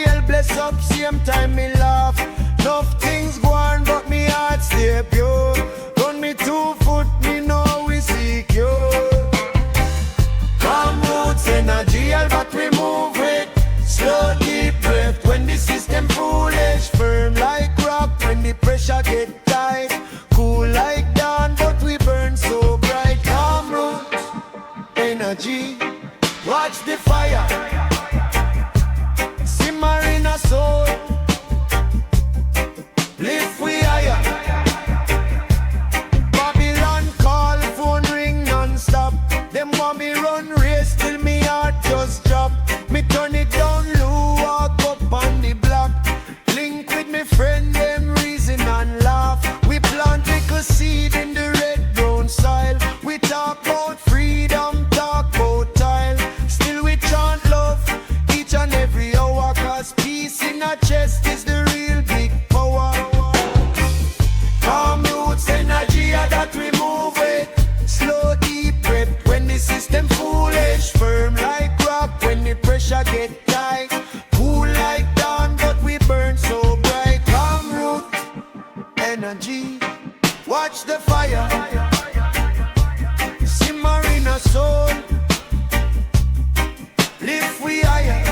jail bless up, same time me laugh. Enough things go on, but me heart stay pure. Run me 2 foot, me know we secure. Calm roots in a jail, but we move it. Slow deep breath when the system foolish. Firm like rock when the pressure get tight. Cool like dawn, but we burn so bright. Calm roots, energy, watch the fire simmer in a soul. Lift we higher. Babylon call, phone ring non-stop. Them want me run race till me heart just drop. Me turn it down low, walk up on the block. Link with me friend, them reason and laugh. We plant little seed in the red brown soil. We talk about freedom, talk about tile. Still we chant love each and every hour. Cause peace in our chest is the real big power. Calm roots, energy that we move with. Slow deep breath when the system foolish. Firm like rock when the pressure get tight. Cool like dawn but we burn so bright. Calm root, energy, watch the fire simmer in a soul. Lift we higher.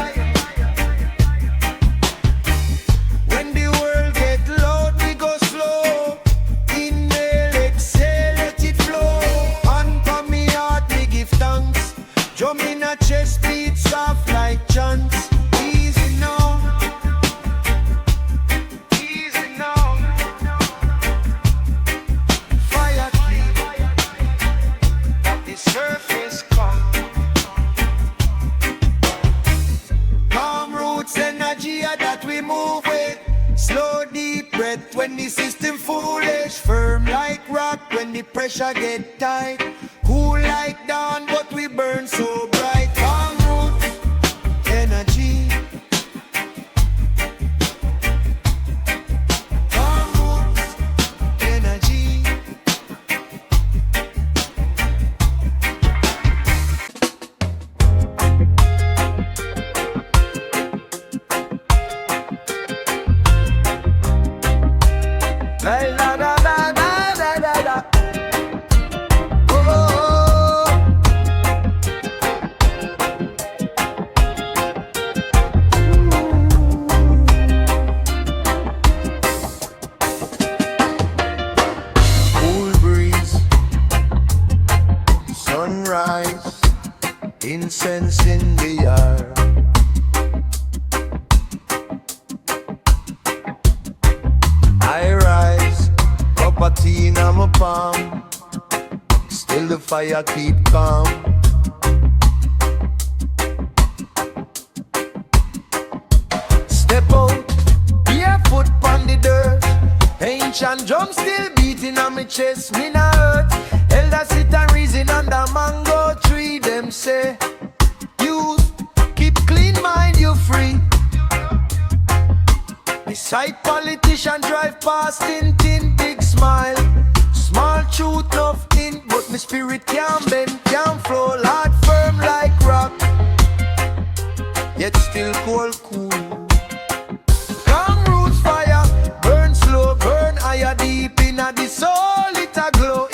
When the world get loud, we go slow. Inhale, exhale, let it flow. Hand for me heart, me give thanks. Drum in a chest beat soft like chants. Easy now, easy now. Fire keep at the surface come. Calm roots, energy that we move with. Slow deep breath when the system foolish. Firm like rock when the pressure get tight. Cool like dawn but we burn so bright. Calm roots, energy. Calm roots, energy. La la la la la la la la. Oh, cool breeze, sunrise, incense in the air. I rise, cup of tea in my palm. Still the fire keep calm. Step out, barefoot on the dirt. Ancient drum still beating on my chest, me not hurt. Elders sit and reason under mango tree. Them say, youth, keep clean mind, you free. Beside politician drive past tin, big smile. Small truth, enough in, but my spirit can't bend, can't flow. Heart firm like rock, yet still cool. Calm roots fire, burn slow, burn higher, deep in the soul. It a glow,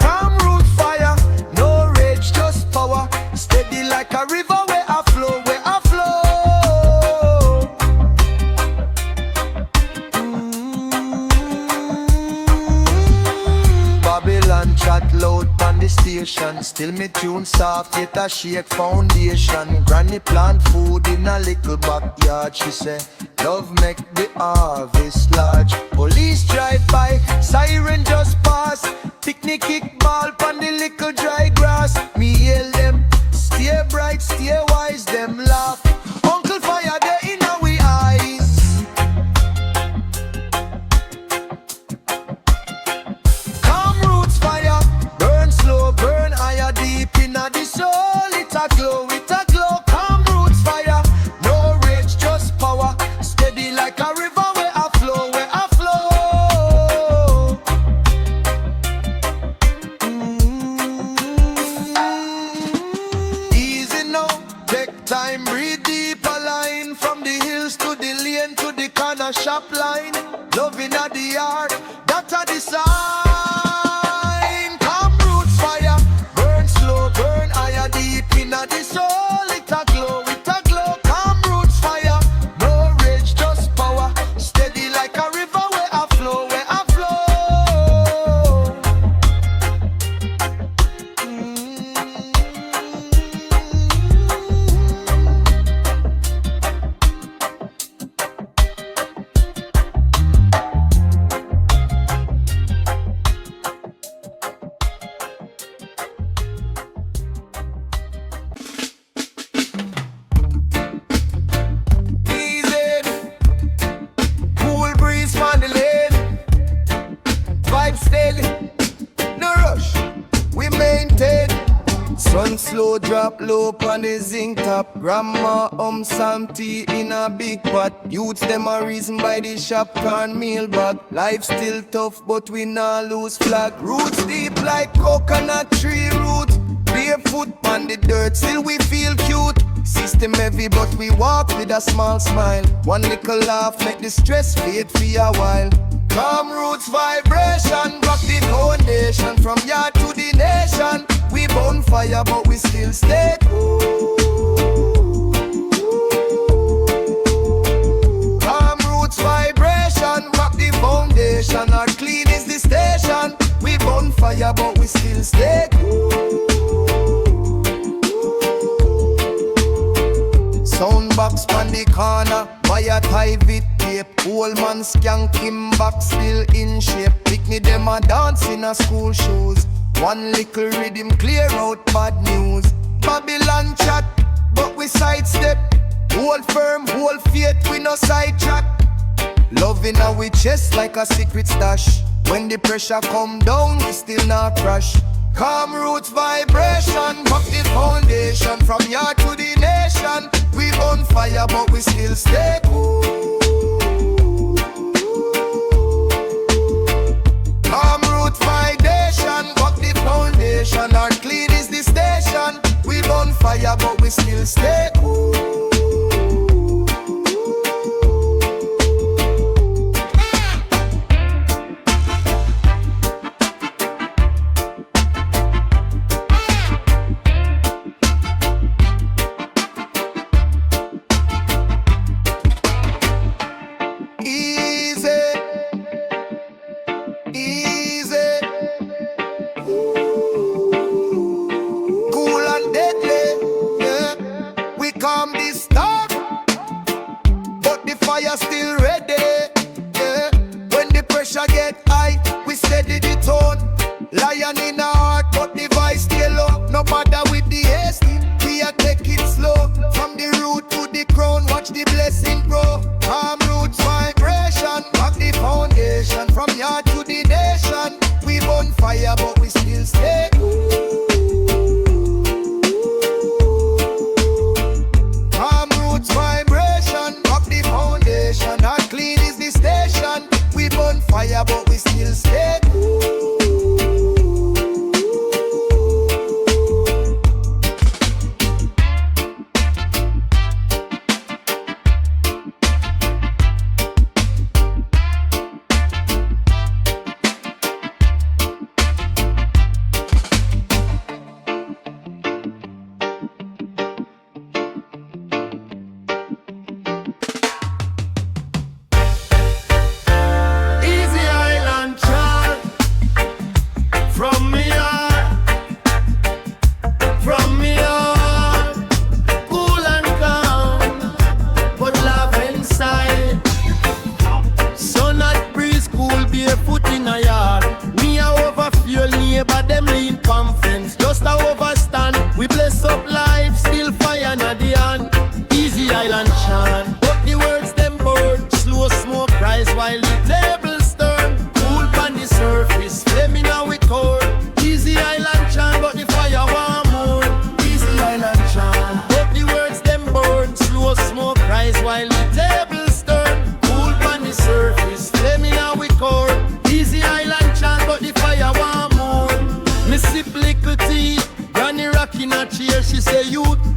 calm root fire. No rage, just power, steady like a river where I flow, Babylon chat loud on the station. Still me tune soft, yet a shake foundation. Granny plant food in a little backyard. She say, love make the harvest large. Police drive by, siren just pass. Picnic kick ball pon the little dry grass. Me hail them, stay bright, stay wise. Them laugh, Uncle Fire they in our eyes. Calm roots fire, burn slow, burn higher, deep in the soul. It a glow, calm roots fire. No rage, just power, steady like a river where I flow, Easy now, take time, breathe a shop line, loving at the yard, that a the sign. Come roots fire, burn slow, burn higher, deep in a the soul. It a glow, come roots fire. No rage, just power, steady like a river where I flow, where I flow. Sun slow, drop low on the zinc top. Grandma some tea in a big pot. Youths them a reason by the shop cornmeal bag. Life still tough but we not lose flag. Roots deep like coconut tree root. Barefoot on the dirt, still we feel cute. System heavy but we walk with a small smile. One little laugh make the stress fade for a while. Calm roots vibration, rock the foundation. From yard to the nation. We burn fire but we still stay cool. Calm roots vibration, rock the foundation. Our clean is the station. We burn fire but we still stay cool. Soundbox on the corner, buy a tie with tape. Old man skank him back still in shape. Picnic them a dance in a school shoes. One little rhythm clear out bad news. Babylon chat, but we sidestep. Hold firm, hold faith, we no sidetrack. Loving our we chest like a secret stash. When the pressure come down, we still not crash. Calm roots vibration, rock the foundation. From yard to the nation. We on fire but we still stay cool. Calm roots vibration, rock the foundation. Our clean is the station. We on fire but we still stay cool. Still ready, yeah. When the pressure get high, we steady the tone. Lion in our heart, but the voice stay low. No matter with the haste, we a take it slow. From the root to the crown, watch the blessing grow. Calm roots vibration, rock the foundation. From yard to the nation, we burn fire, but we still stay cool. Calm roots vibration, rock the foundation. Our clean is the station. We burn fire but we still stay cool.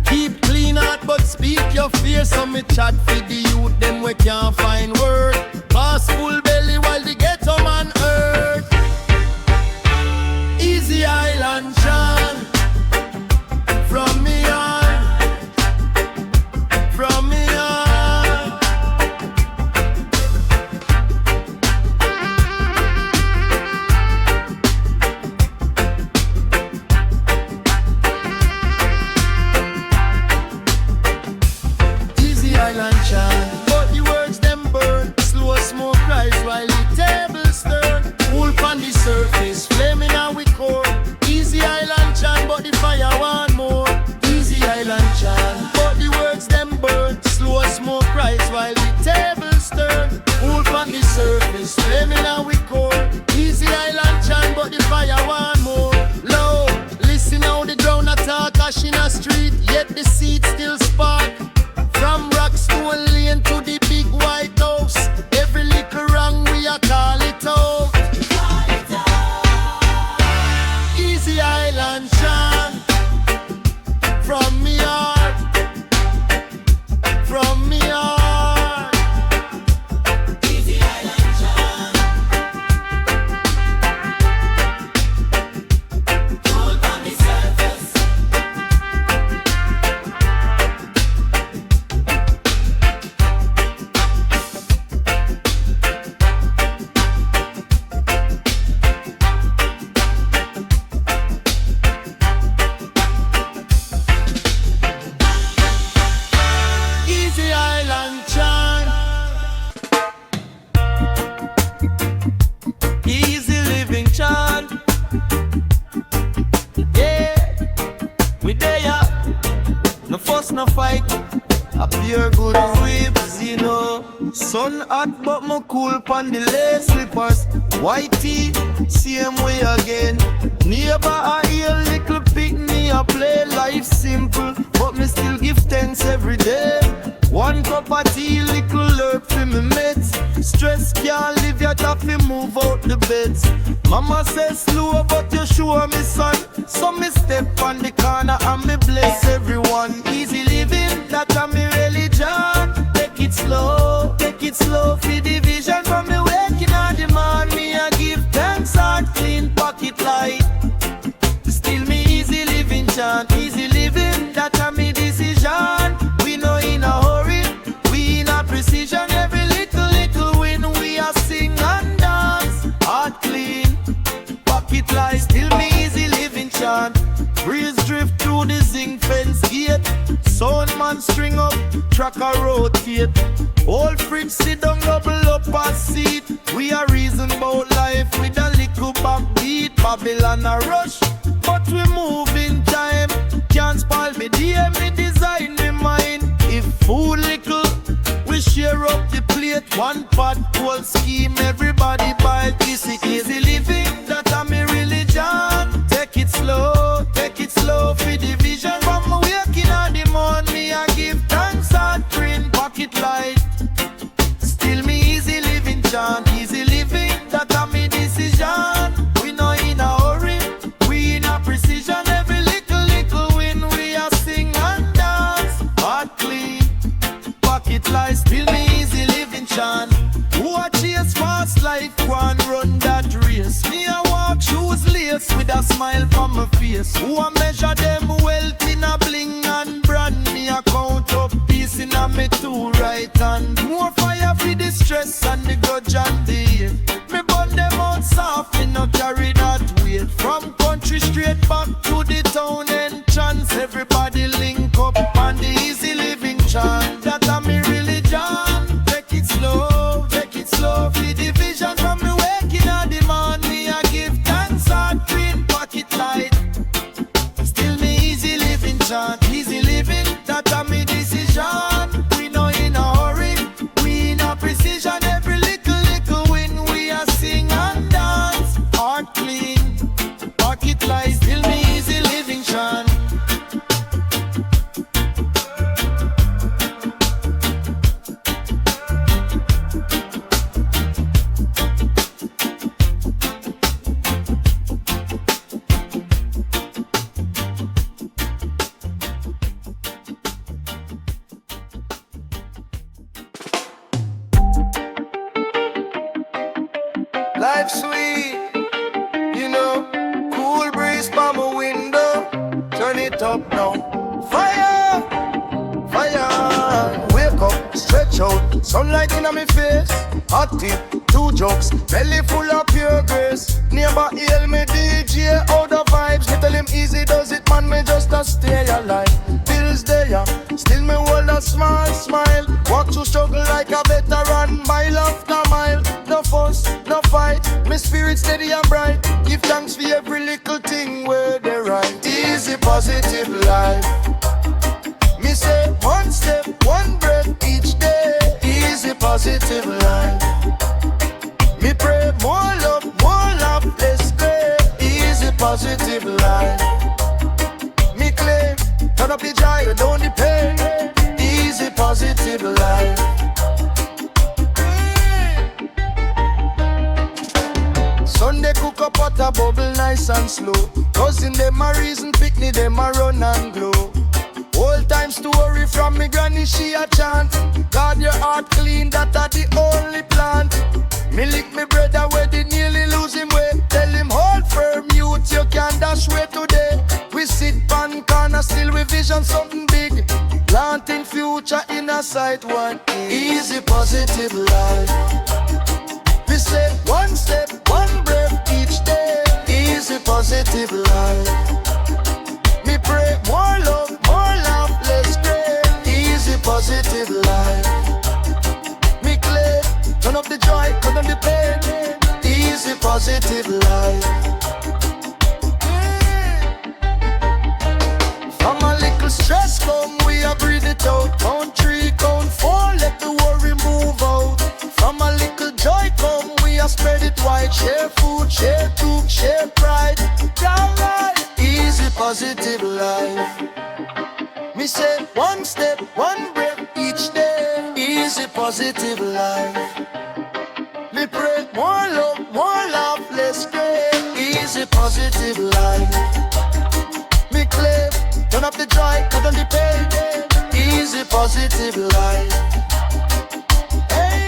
Keep clean out but speak your fear. So me chat for the youth, them we can't find word. your good ribs, you know. Sun hot but me cool pon the lace slippers. White tee, same way again. Neighbor I hear little picnic, I play life simple, but me still give thanks every day. One cup of tea, little herb for me mates. Stress can't live, you have to move out the beds. Mama says slow, but you sure me son. So me step on the corner and me bless everyone. Easy living, that a me religion. Take it slow for the vision. From me waking on the morning, me I give thanks, heart clean, pocket light. Still me easy living chant, easy living, that a me decision. We no in a hurry, we in a precision. Every little win, we a sing and dance. Heart clean, pocket light, still me easy living chant. Breeze drift through the zinc fence gate. Sound man string up, tracker rotate. Old fridge sit down, double up a seat. We a reason about life with a little backbeat. Babylon a rush, but we move in time. Can't spoil me day, me design me mind. If food little, we share up the plate. One pot, whole scheme, everybody buy. This is easy living, that a me religion. Take it slow for the vision. From me waking on the morning, me I give thanks and green pocket light. Still me easy living chant, easy living, that a me decision. We no in a hurry, we in a precision. Every little win, we a sing and dance. Heart clean, pocket light, still me easy living chant. Who a chase fast like one run that race? Me a walk shoes lace with a smile from my face. Who a measure them wealth in a bling and brand? Me a count up peace in a me two right hand. More fire for the stress and the grudge and the hate. Me burn them out soft, me no carry that weight. From country straight back to the town entrance. Everybody link up on the easy living chant. That a me religion. Take it slow for the vision. From me waking on the morning, me I give thanks and green pocket light. Still me easy living chant, easy living, that a me decision. We no in a hurry, we in a precision. Every little win, we a sing and dance. Heart clean, pocket light, still me easy living chant. Life sweet, you know. Cool breeze by my window. Turn it up now. Fire, fire. Wake up, stretch out. Sunlight in my face. Hot tip, 2 jokes. Belly full of pure grace. Neighbor hail me DJ, all the vibes. Me tell him easy does it, man. Me just a stay alive. Bills there, still me hold a smile. Walk to struggle like a veteran, mile after mile. No fuss, no fight, my spirit steady and bright. Give thanks for every little thing where they right. Easy positive life. Me say one step, one breath each day. Easy positive life. Me pray more love, less grace. Easy positive life. Me claim, turn up the joy, don't the pain. Easy positive life. Sunday cook up pot a bubble nice and slow. Cousin them a reason picnic them a run and glow. Old time story from me granny she a chant. God your heart clean, that a the only plant. Me lick me brother where they nearly lose him weight. Tell him hold firm youth, you can dash way today. We sit pan corner still we vision something big. Planting future in a sight one. Easy positive life. We say one step, one breath each day. Easy positive life. Me pray more love, less grace. Easy positive life. Me claim, turn up the joy, cut down the pain. Easy positive life. From a little stress come, we a breathe it out. Country positive life. Me pray more love, less care. Easy positive life. Me claim, turn up the joy, cut on the pain. Easy positive life. Hey.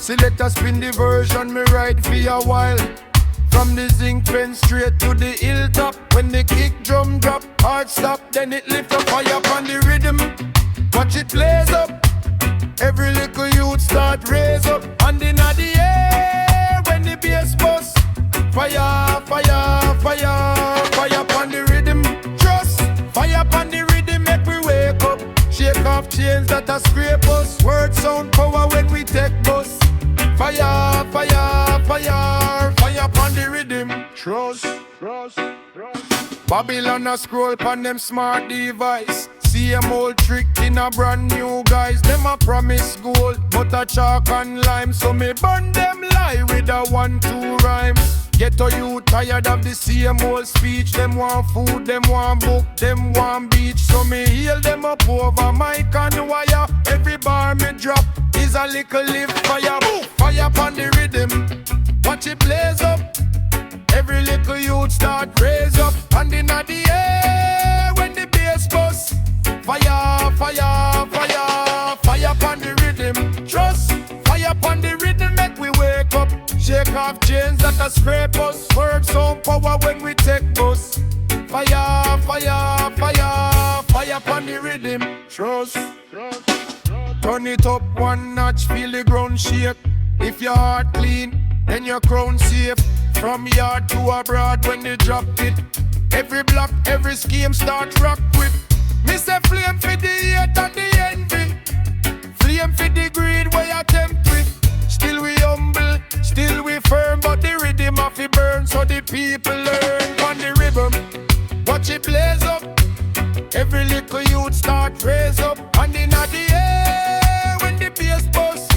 Select a spin the version, me ride for a while. From the zinc fence straight to the hilltop. When the kick drum drop, hard stop, then it lift up high up on the rhythm. Watch it blaze up. Every little youth start raise up. And in the air when the bass bust. Fire, fire, fire, fire upon the rhythm. Trust, fire upon the rhythm, make we wake up. Shake off chains that are scrape us. Word sound power when we take bus. Fire, fire, fire. Trust. Babylon a scroll on them smart device. Same old trick in a brand new guise. Them a promise gold, but a chalk and lime. So me burn them lie with a 1-2 rhyme. Get to you tired of the same old speech. Them want food, them want book, them want beach. So me heal them up over mic and wire. Every bar me drop is a little lift fire. Fire upon the rhythm, watch it blaze up. Every little youth start raise up. And in the air when the bass bust. Fire, fire, fire, fire upon the rhythm. Trust, fire upon the rhythm make we wake up. Shake off chains that a scrape us. Word sound power when we take bus. Fire, fire, fire, fire upon the rhythm. Trust. Turn it up one notch, feel the ground shake. If your heart clean, then your crown safe. From yard to abroad when they drop it. Every block, every scheme start rock with. Me say flame for the hate and the envy. Flame for the greed where you tempt with. Still we humble, still we firm. But the rhythm of it burn so the people learn on the rhythm. Watch it blaze up. Every little youth start raise up. And in the air when the bass bust.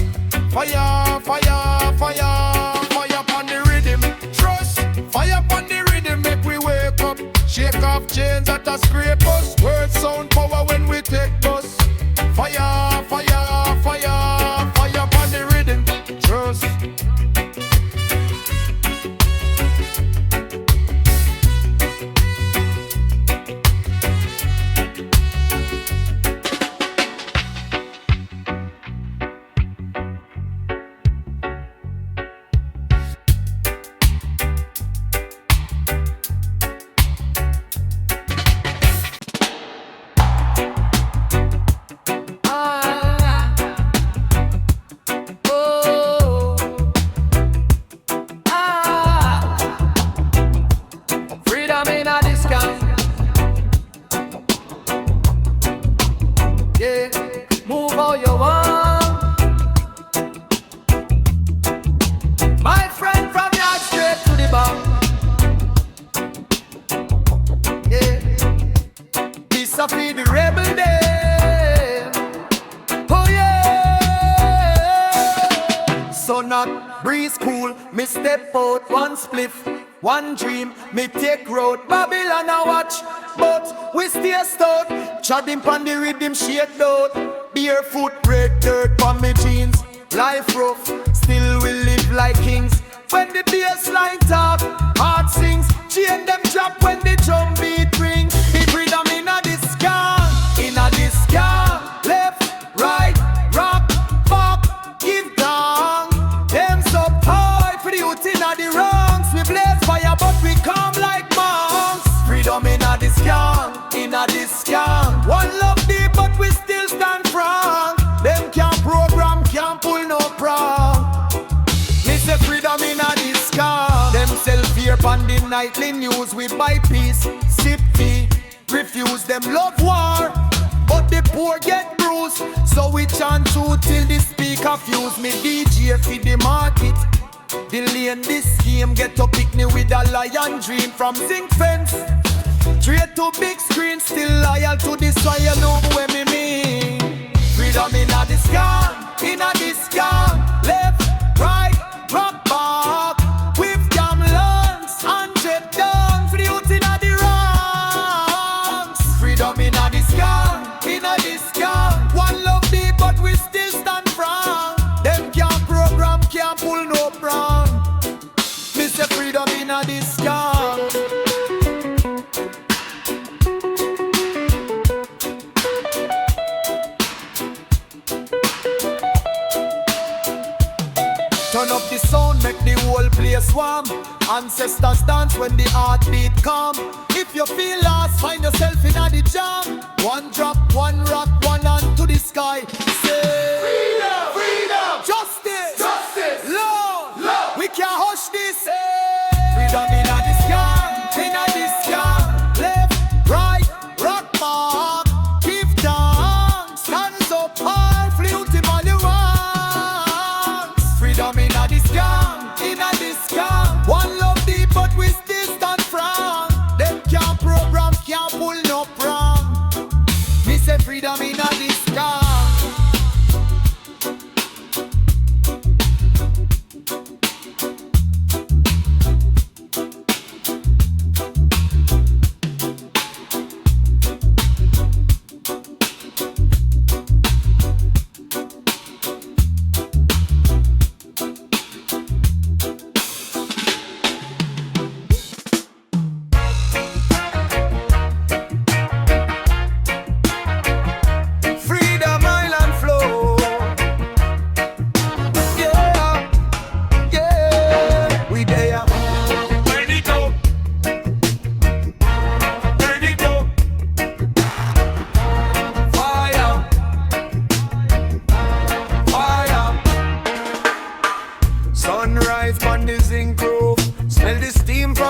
Fire, fire, fire, fire upon the rhythm. Trust, fire upon the rhythm make we wake up. Shake off chains that a scrape us. Word sound power when we take bus. Fire, fire, fire, fire upon the rhythm. Trust. One dream, me take road, Babylon a watch, but we stay stout. Chadding pon the rhythm, shake out. Barefoot, break dirt pon me jeans. Life rough, still we live like kings. When the bass line talk, heart sings. Chain them drop when the drum beat ring. The freedom inna this car, left, right, rock, back, give down. Them so high for the youth inna the ranks. We blaze fire but we come like monks. Freedom inna this gang, one love deep but we still stand strong. Them can't program, can't pull no prank. Me say freedom inna this gang. Them sell fear pon the nightly news. We buy peace, sip tea, refuse them love war. But the poor get bruised, so we chant truth till the speaker fuse. Me DJ feed the market. The lane this game get to pick me with a lion dream. From zinc fence straight to big screen, still loyal to this, why you know what me mean. Freedom inna this gang, left, right, rock back, with gamelons and jet down for the youth inna the ranks. Freedom inna this gang, one love deep but we still stand firm. Them can't program, can't pull no prank. Me say freedom inna this gang. Turn up the sound, make the whole place warm. Ancestors dance when the heartbeat come. If you feel lost, find yourself in a the jam. One drop, one rock, one hand to the sky. Say freedom, freedom, justice, love. We can't hush this. Freedom in a this gang, left, right, rock mark, give thanks, hands up high, flute in all your ranks. Freedom in a this gang, one love deep but we still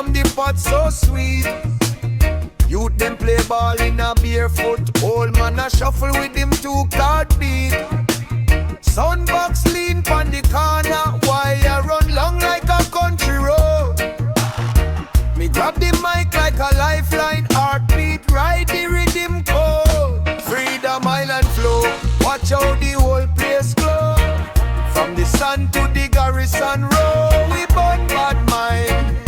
from the pot so sweet. Youth them play ball in a barefoot. Old man a shuffle with him 2-card beat. Soundbox lean pon the corner. Wire run long like a country road. Me grab the mic like a lifeline. Heartbeat ride the rhythm code. Freedom Island flow. Watch how the whole place glow. From the sun to the garrison row. We burn bad mind.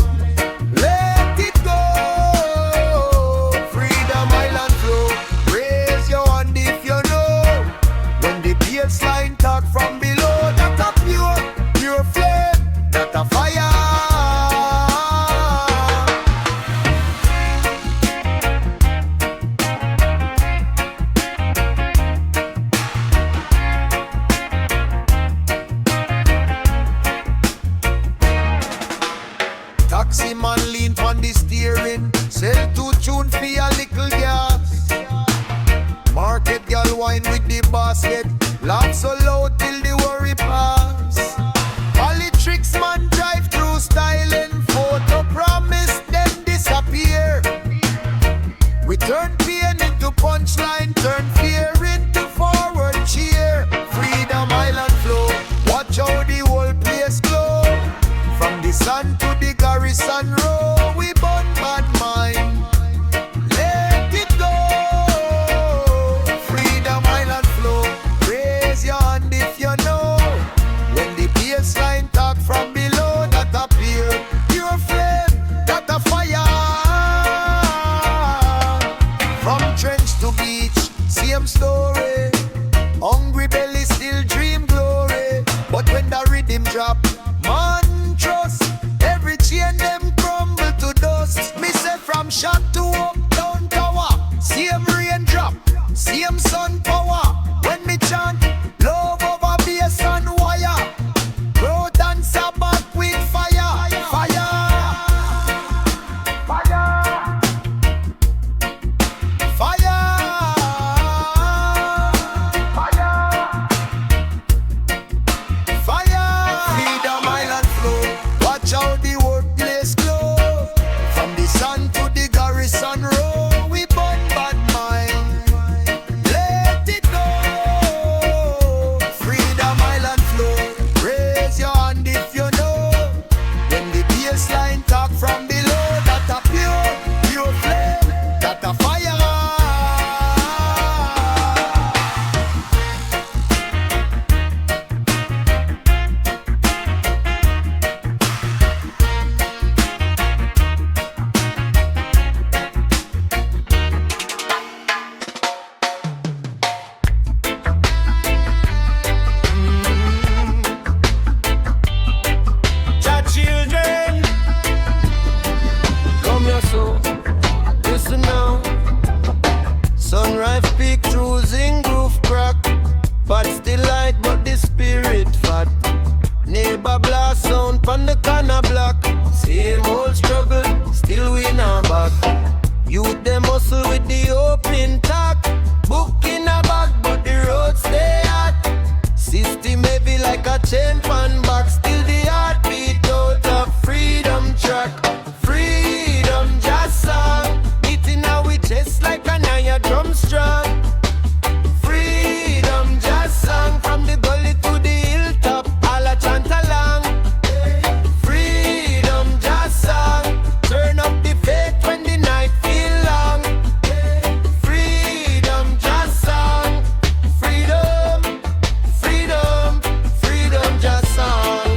Let it go. Freedom Island flow. Raise your hand if you know. When the baseline talk from below. That a pure flame. That a fire. Taxi man lean pon the steering. Sell 2 tune for a little gas. Market gal wine with the basket. Laugh so loud till the worry pass. Politics man drive through styling. Photo promise then disappear. We turn pain into punchline. Turn fear into forward cheer. Freedom Island flow. Watch how the whole place glow. From the sun to the garrison row. We burn bad mind. Let it go. Freedom Island flow. Raise your hand if you know. When the baseline talk from below. That a pure flame. That a fire. From trench to beach. Same story. Hungry belly still dream glory. But when the rhythm drop, man trust. Every chain them crumble to dust. Me say from shot to up down tower. Same raindrop, same sun power. When me chant, love over bass and wire. Bro dance back with fire. Fire. Fire. Fire. Fire. Freedom Island flow. Watch how the workplace glow. From the sun to the garrison row. We burn bad mind. Let it go. Freedom Island flow. Raise your hand if you know. When the baseline talk from below. That a pure flame. That a fire. Cha children, come here so. Listen now. Sunrise peak cruising groove crack. But still light but the spirit fat. Neighbor blast sound pon the corner block. Same old struggle, still we not back. Youth them hustle with the open talk. Book in a bag but the road stay hot. System heavy like a chain pan box. Still the heartbeat out of freedom track. Freedom just song. Beating our chest like an iron drum strong. Freedom just song. From the gully to the hilltop, all a chant along. Freedom just song. Turn up the faith when the night feel long. Freedom just song. Freedom, freedom, freedom just song.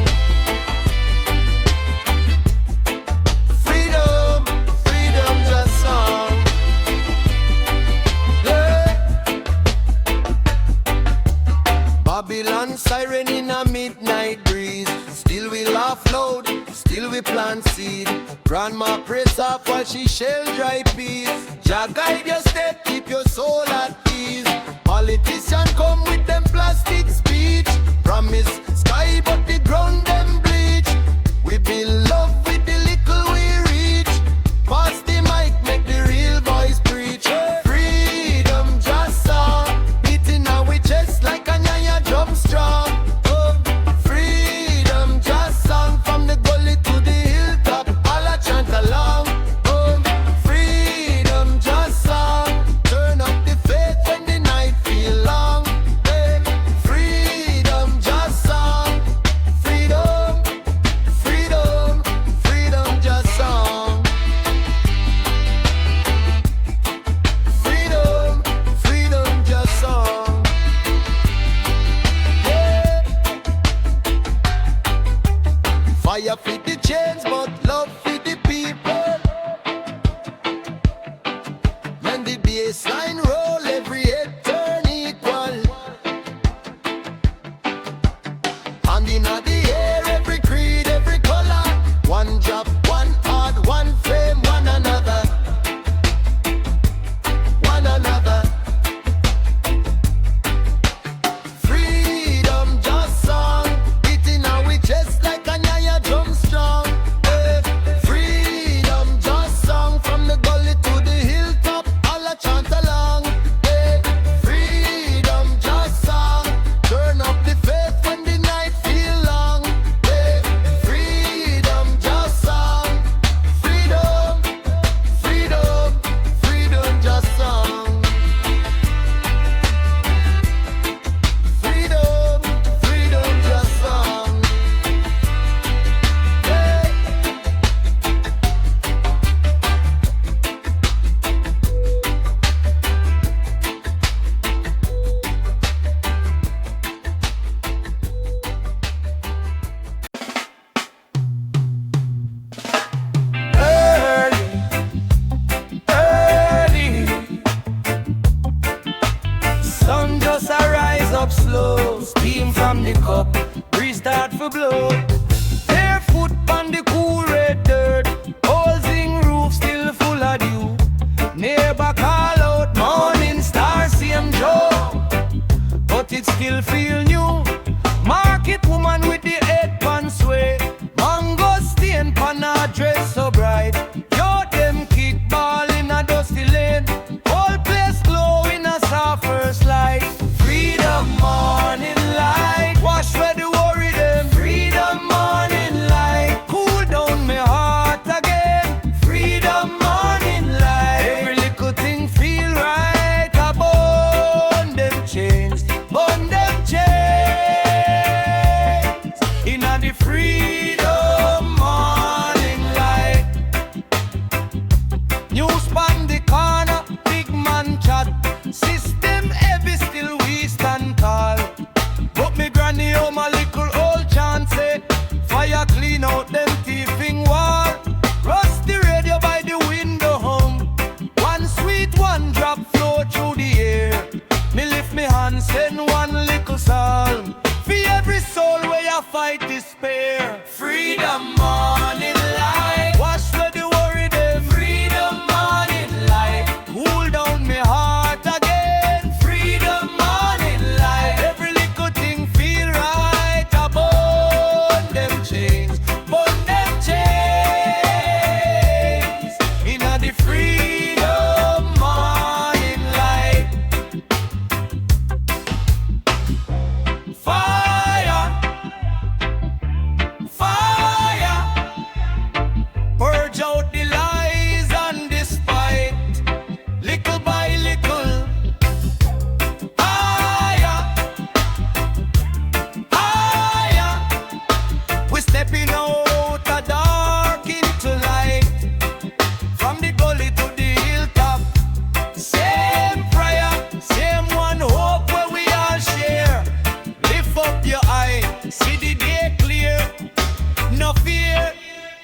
Freedom, freedom just song. Yeah. Babylon siren in a midnight breeze. Still we laugh loud, still we plant seed. Grandma prays off while she shell dry peas. Jah guide your step, keep your soul at ease. Politician come with them plastic speech. Promise sky but the ground them bleach. We build love with the little we reach. Pass the mic, make the real voice preach. Freedom just song. Beating our chest like a nyaya drum strong. Freedom just song. From the gully to the hilltop, all a chant along.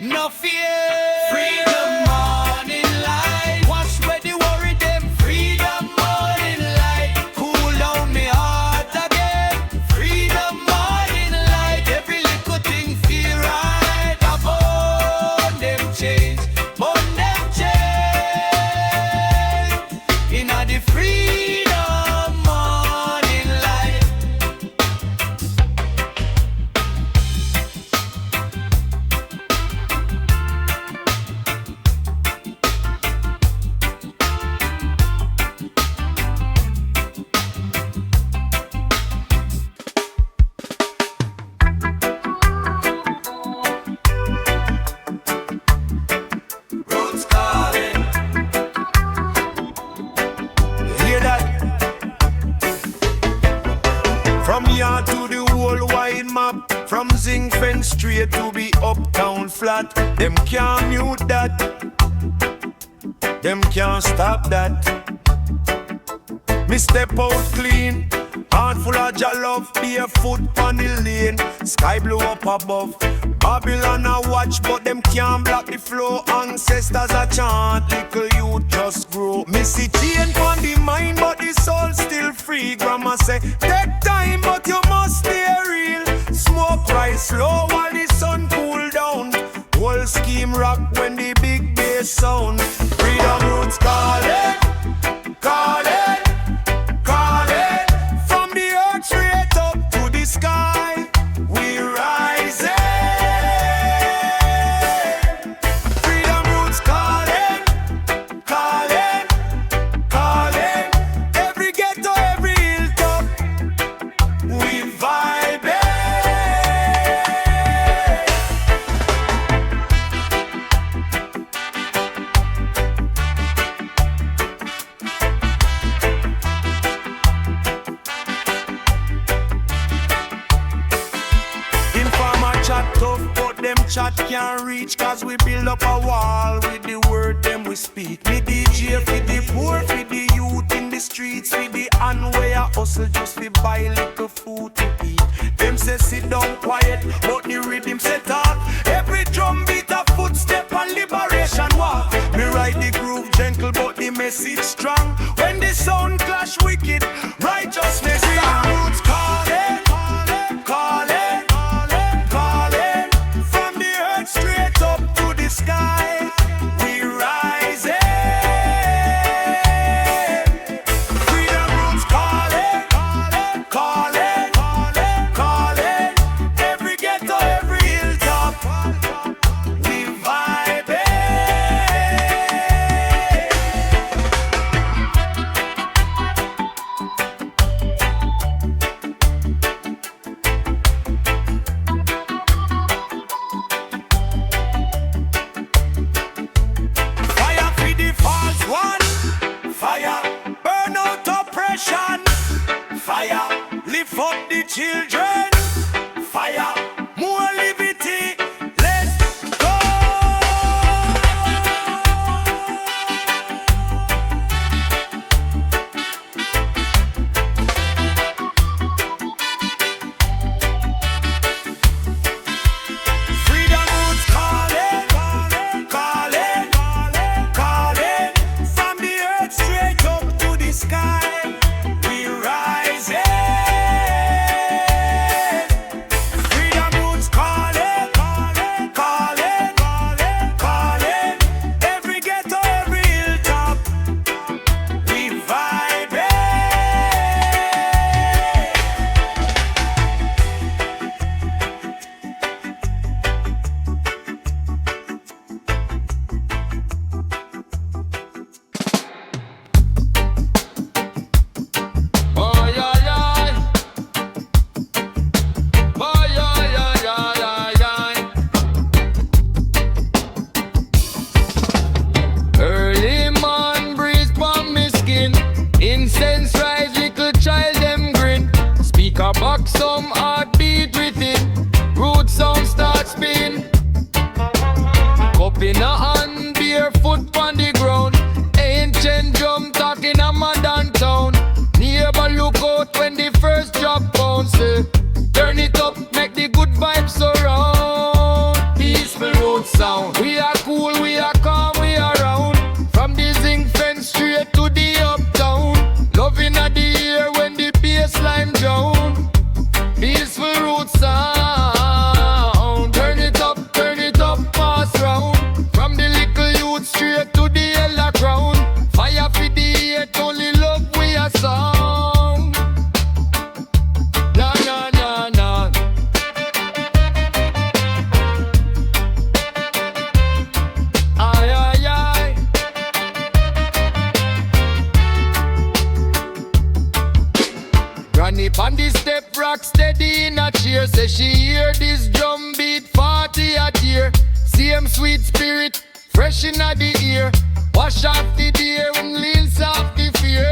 no fear. Freedom morning light, wash away the worry them. Freedom morning light, cool down me heart again. Freedom morning light, every little thing feel right. Upon them change, burn them change. Inna the freedom morning light. Roots calling. You hear that? From here to the whole wide map, from Zinc Fence straight to be uptown flat. Them can't mute that, them can't stop that. Me step out clean, heart full of your love, barefoot on the lane. Sky blue up above, Babylon a watch, but them can't block the flow. Ancestors a chant, little youth just grow. Me see change on the mind, but the soul still free. Grandma say, take time, but you must stay real. Smoke rise slow while the sun cool down. Whole scheme rock when the big bass sound. Freedom roots calling, calling, calling. From the earth straight up to the sky, we rising. Freedom roots calling, calling, calling. Every ghetto, every hilltop, we vibing. Informer chat tough, but them chat can't reach. Cause we build up a wall with the word them we speak. Me DJ for the poor, for the youth in the streets, for the unway a hustle just to buy little food to eat. Them say sit down quiet, but the rhythm set off. Every drum beat a footstep and liberation walk. Me ride the groove gentle, but the message strong. When the sound clash wicked, righteousness strong. Roots calling, calling, calling, calling. From the earth straight up to the sky, we rising. Freedom roots calling, calling, calling, calling. Every ghetto, every hilltop, we vibing. Fire for the false one. Fire, burn out oppression. Fire, lift up the children. Fire, more liberty. Let's go. Freedom roots calling, calling, calling, calling. From the earth straight up to the sky, we rising. sound. We are cool, we are calm, we are round. From the zinc fence straight to the uptown. Loving at the ear when the bassline down. Peaceful root sound. Turn it up, pass round. From the little youth straight to the elder crown. Fire for the hate, only love we are sound. Na na na na. Aye aye aye. Granny on the step rock steady in a chair. Say she hear this drum beat 40 a year. Same sweet spirit, fresh in the ear. Wash off the day when leans off the fear.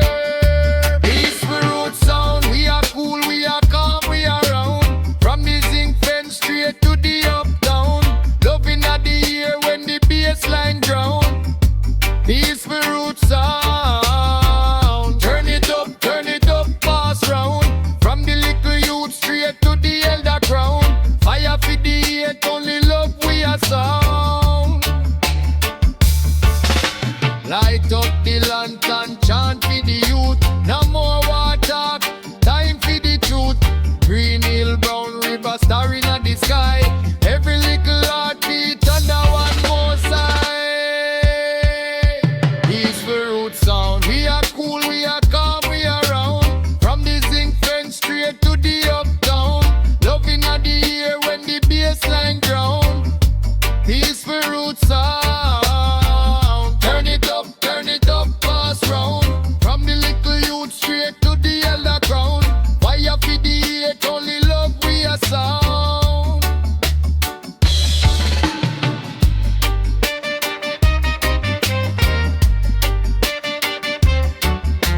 Peaceful root sound, we are cool, we are calm, we are round. From the zinc fence straight to the uptown. Loving at the ear when the bassline drown. Peaceful root sound. Turn it up, pass round. From the little youth straight to the elder crown. Fire for the hate, only love we are sound. Light up the lantern, chant for the youth. No more water, time for the truth. Green hill, brown river, star in the sky. Every little heartbeat under one more side. Peaceful root sound. We are cool, we are calm, we are round. From the zinc fence straight to the uptown. Loving at the ear when the bassline drown. Peaceful root sound. Turn it up, pass round. From the little youth straight to the elder crown. Fire for the hate, only love we are sound.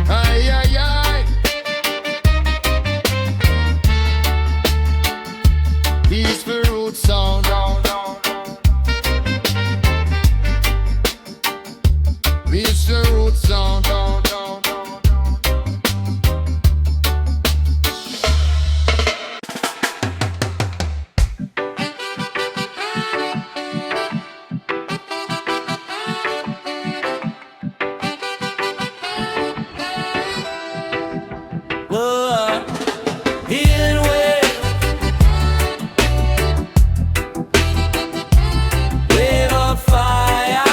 Aye aye aye. Peaceful root sound. Peaceful root sound. Whoa, healing wave, wave of fire.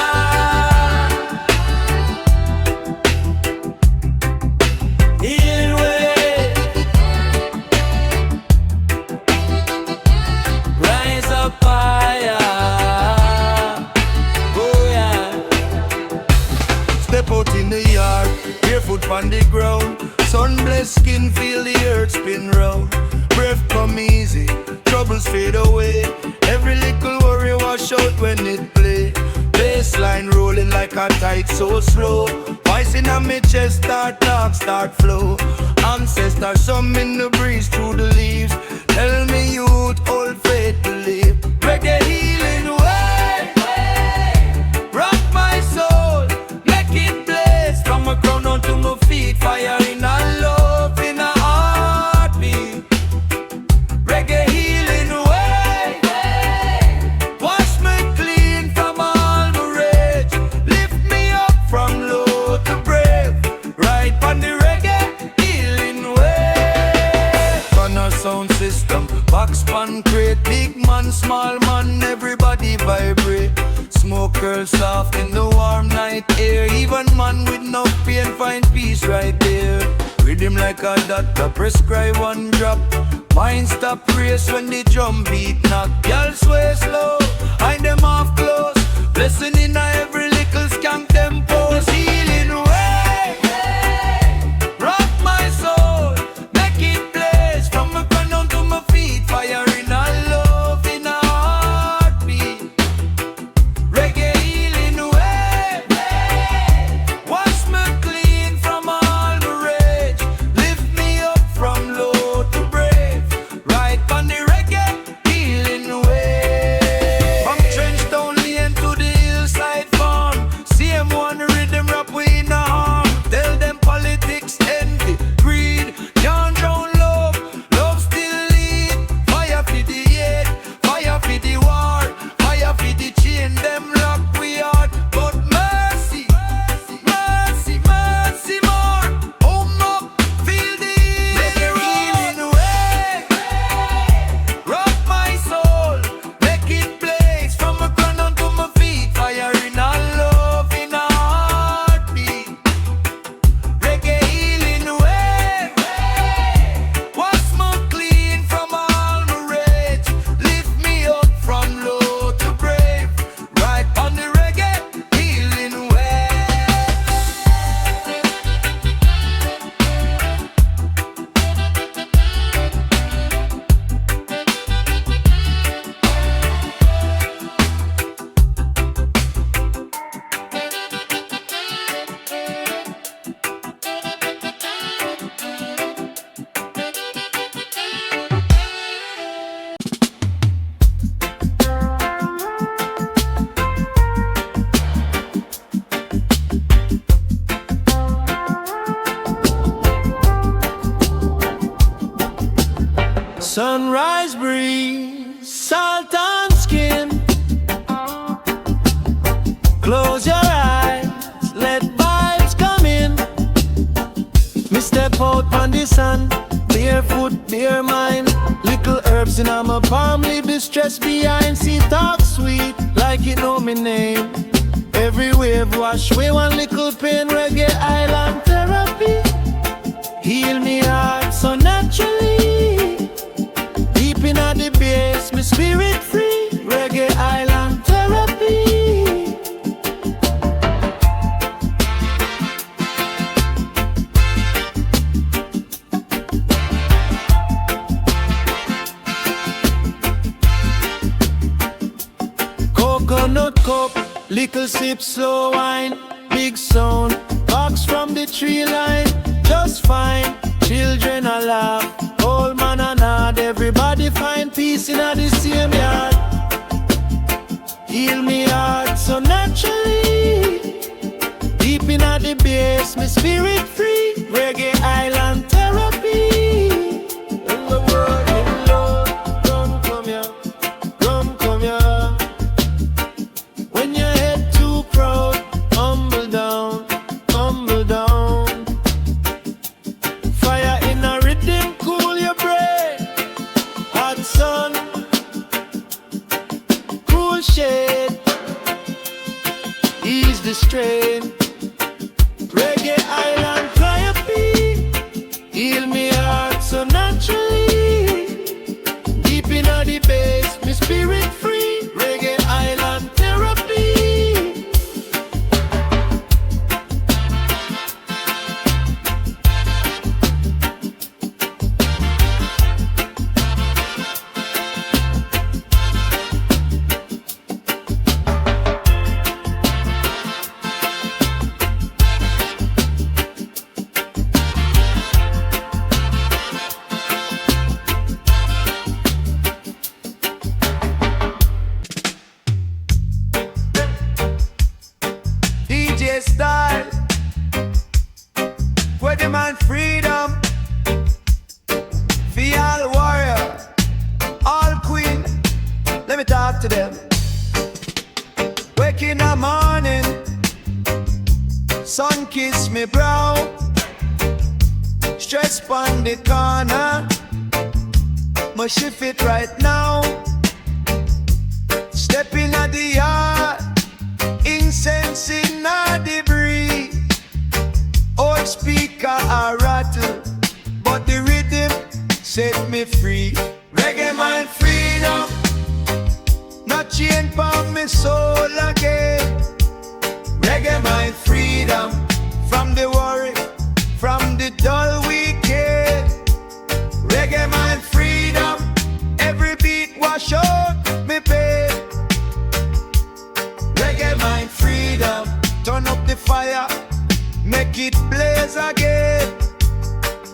Healing wave, rise up higher. Oh yeah. Step out in the yard, barefoot on the ground. Sun-blessed skin, feel the earth spin round. Breath come easy, troubles fade away. Every little worry wash out when it play. Bassline rolling like a tide so slow. Voice in my chest, start talk, start flow. Ancestors, some in the breeze through the leaves. Tell me youth, old faith believe. Reggae healing way, rock my soul, make it blaze. From my crown down to my feet, fire in a love, in a heartbeat. Reggae healing way, wash me clean from all my rage. Lift me up from low to brave. Right on the reggae healing way. On a sound system, box pan crate, big man, small man, everybody vibrate. Smoke curls soft in the warm night air. Even man with no pain find peace right there. Rhythm like a doctor, prescribe one drop. Mind stop race when the drum beat knock. Y'all sway slow, hide them off close. Blessing in every little skank tempo. It's healing way, rock my soul, make it blaze. From my ground down to my feet, fire in a love, in a heartbeat. Reggae healing way, wash me clean from all my rage. Lift me up from low to brave. Right on the reggae healing way. From trench down lane to the hills sunrise breeze, salt on skin. Close your eyes, let vibes come in. Me step out on the sun, barefoot, bare mind. Little herbs in my palm, leave the stress behind. See talk sweet, like you know me name. Every wave wash away one little pain. Reggae island therapy, heal me heart so naturally. Deep in the bass, me spirit free. Reggae island therapy. Coconut cup, little sip, slow wine, big sound, box from the tree line, just fine. Children a laugh, old man a nod, everybody find peace in the same yard. Heal me heart so naturally. Deep in the bass, me spirit free. Reggae island therapy. In the world, in love, come here, come here. When your head too proud, humble down, humble down. Fire in a rhythm, cool your brain. Hot sun, cool shade, ease the strain. Reggae island therapy, heal me heart so naturally. Deep in the bass, me spirit free. Reggae island therapy. DJ style, where the man freedom. For all warrior, all queen, let me talk to them. Wake in the morning, sun kiss me brow. Stress on the corner, must shift it right now. Step in the yard, incense in the breeze. Old speaker a rattle, but the rhythm set me free. Reggae mind freedom, not chain for me soul again. Reggae mind freedom, from the worry, from the dull weekend. Reggae mind freedom, every beat wash out me pain. Reggae mind freedom, turn up the fire, make it blaze again.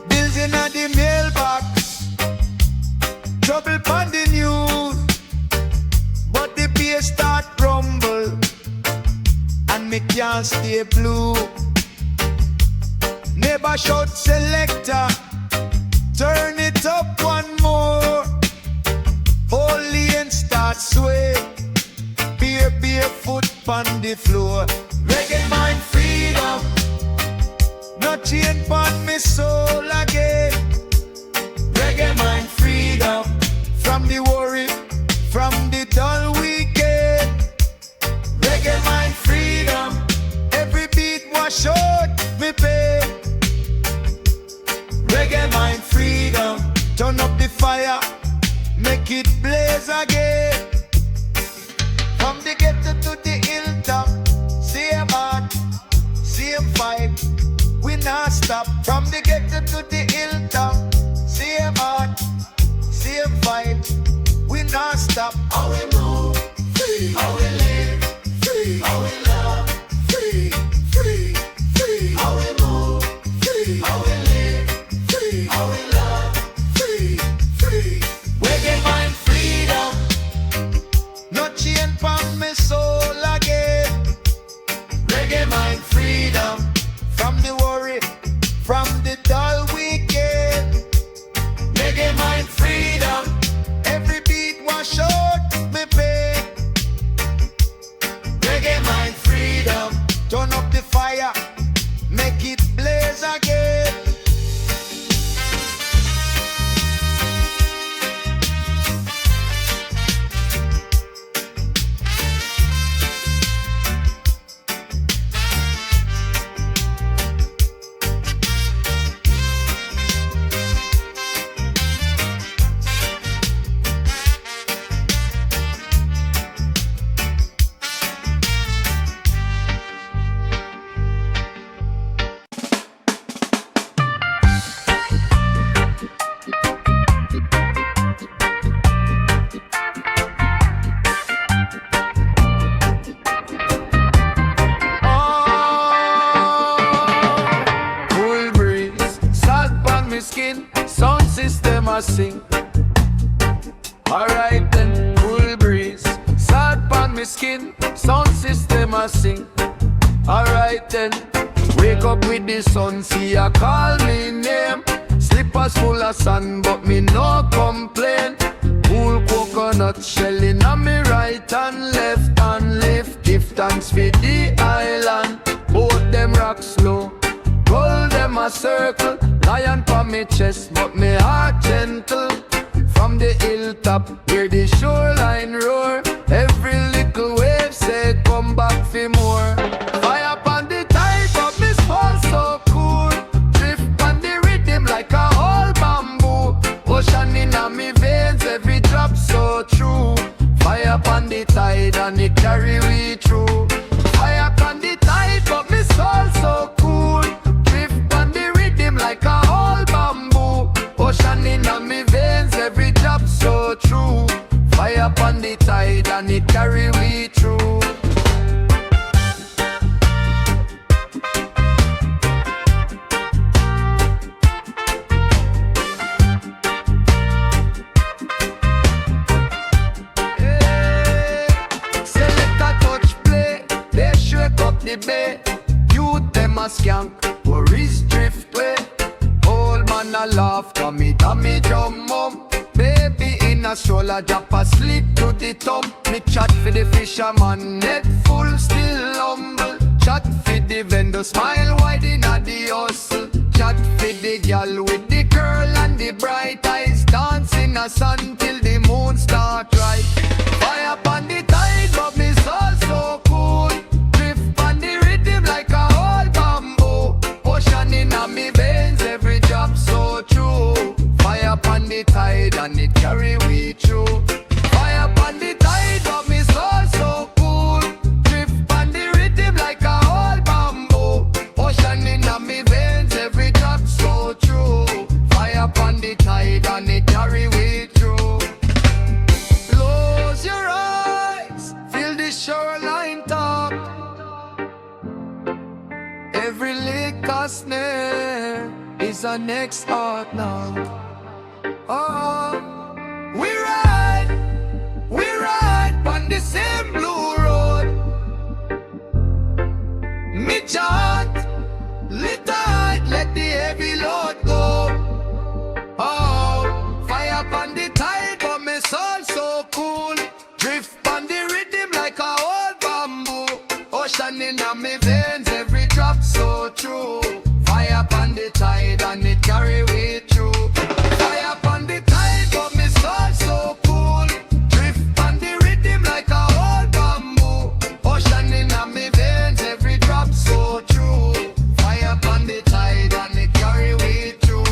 Bills in the mailbox, trouble on the news, but the bass start rumble, and me can't stay blue. Neighbor shout selector, turn it up one more. Holy and start sway, barefoot on the floor. Reggae mind freedom, no chain on me soul again. Reggae mind freedom, from the worry, from the dull weekend. Reggae mind freedom, every beat wash out me pain. Reggae mind freedom, turn up the fire, make it blaze again. From the ghetto to the hilltop, same heart, same fight, we not stop. From the ghetto to the hilltop, same heart, same fight, we not stop. How we move, free, how we live, free, how we love, free, free, free. How we move, free, how we live, free, how we love, free, free. Reggae mind freedom, no chain from me soul again. Reggae mind freedom, from the worry, from the dull weekend. Reggae mind freedom, sing. Alright then, cool breeze, salt on me skin, sound system a sing. Alright then, wake up with the sun, see ya call me name. Slippers full of sand, but me no complain. Cool coconut shelling on me right and left and lift. Give thanks for the island, both them rock slow. Roll them a circle, lion for me chest, but me heart gentle. From the hilltop, hear the shoreline roar. Every little wave say come back for more. Fire upon the tide, but me fall so cool. Drift on the rhythm like a whole bamboo. Ocean in me veins, every drop so true. Fire upon the tide and it carry we through. Fire upon the tide, but me soul so cool. Drift on the rhythm like a whole bamboo. Ocean in me veins, every drop so true. Fire upon the tide and it carry we through. The bay, youth them a skank, worries drift way. Old man a laugh, tummy drum mum. Baby in a stroller, drop a slip to the thumb. Me chat for the fisherman, net full, still humble. Chat for the vendor, smile wide in a the hustle. Chat for the girl with the curl and the bright eyes. Dance in the sun till the moon start rise. Fire upon the tide, but me soul so cool. Like a whole bamboo, ocean in me veins, every drop so true. Fire upon the tide and it carry we through. Fire upon the tide, but me soul so cool. Drift on the rhythm like a whole bamboo, ocean in me veins, every drop so true. Fire upon the tide and it carry we through. Close your eyes, feel the shoreline talk. Every lick or snare is our next art now. Oh, we ride on the same blue road. Me chant, lit tight, let the heavy load go. Oh, fire upon the tide, but me soul so cool. Drift on the rhythm like a old bamboo. Ocean in me veins, every drop so true. Fire upon the tide and it carry we through. Fire upon the tide, but me soul so cool. Drift on the rhythm like a old bamboo. Ocean in me veins, every drop so true. Fire upon the tide and it carry we through.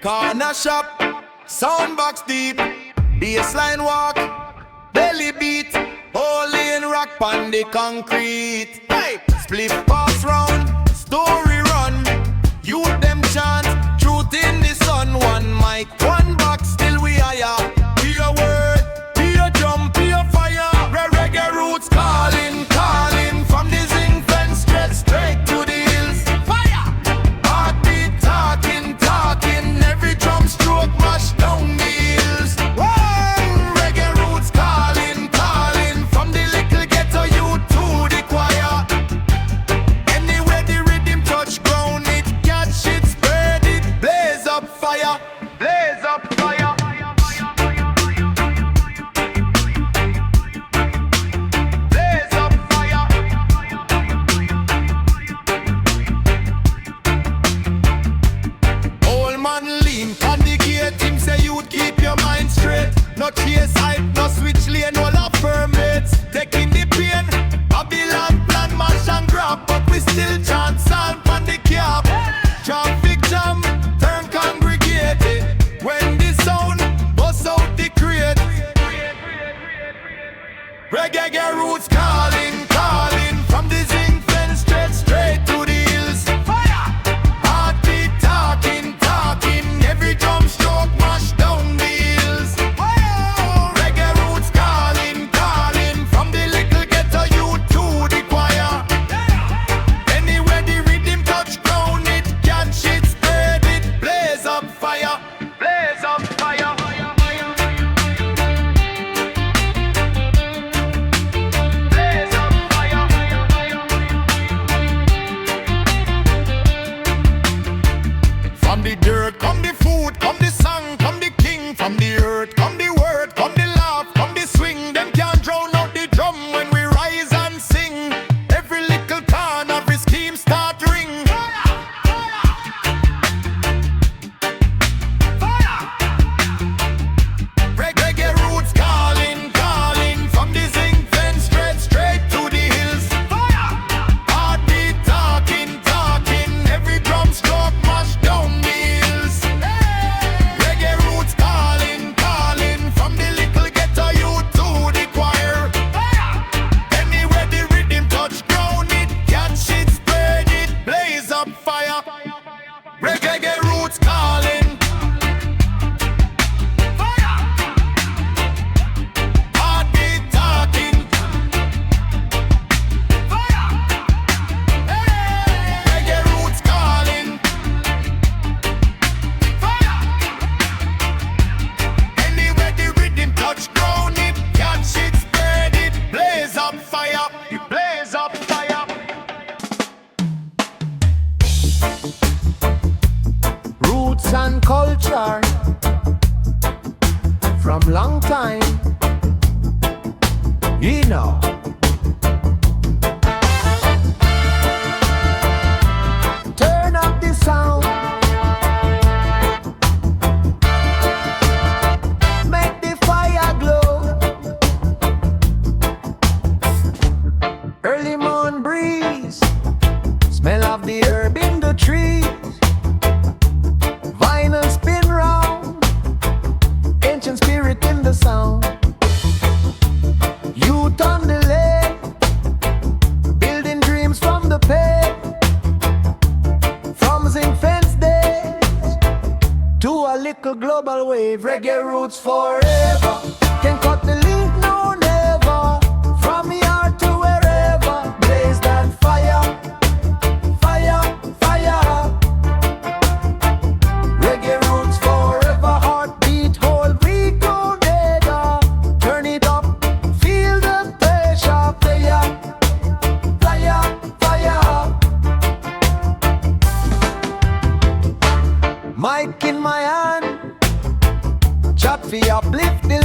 Corner shop, soundbox deep, baseline walk, belly beat, hole in rock on the concrete. Hey, split pass round, story run, youth them chant, truth in the sun. One mic, one box, still we higher. Be a word, be a drum, be a fire. Reggae roots calling, calling from the zinc fence straight to the hills. Fire, heartbeat talking, talking. Every drum stroke mash down the hills. Whoa, reggae roots calling, calling from the little ghetto youth to the choir. Anywhere the rhythm touch. sign. You know. Turn up the sound. Make the fire glow. Early morning breeze. Smell of the herb in the trees. Vinyl spin round. Ancient spirit in the sound. Youth on the lake, building dreams from the pit. From zinc fence days to a little global wave. Reggae roots forever. Can cut the link, no never. From here to wherever. Blaze that fire, fire, fire. Reggae roots forever. Heartbeat whole week together. Turn it up, feel the pressure. Fire, fire, fire. Mic in my hand, chat fi uplift the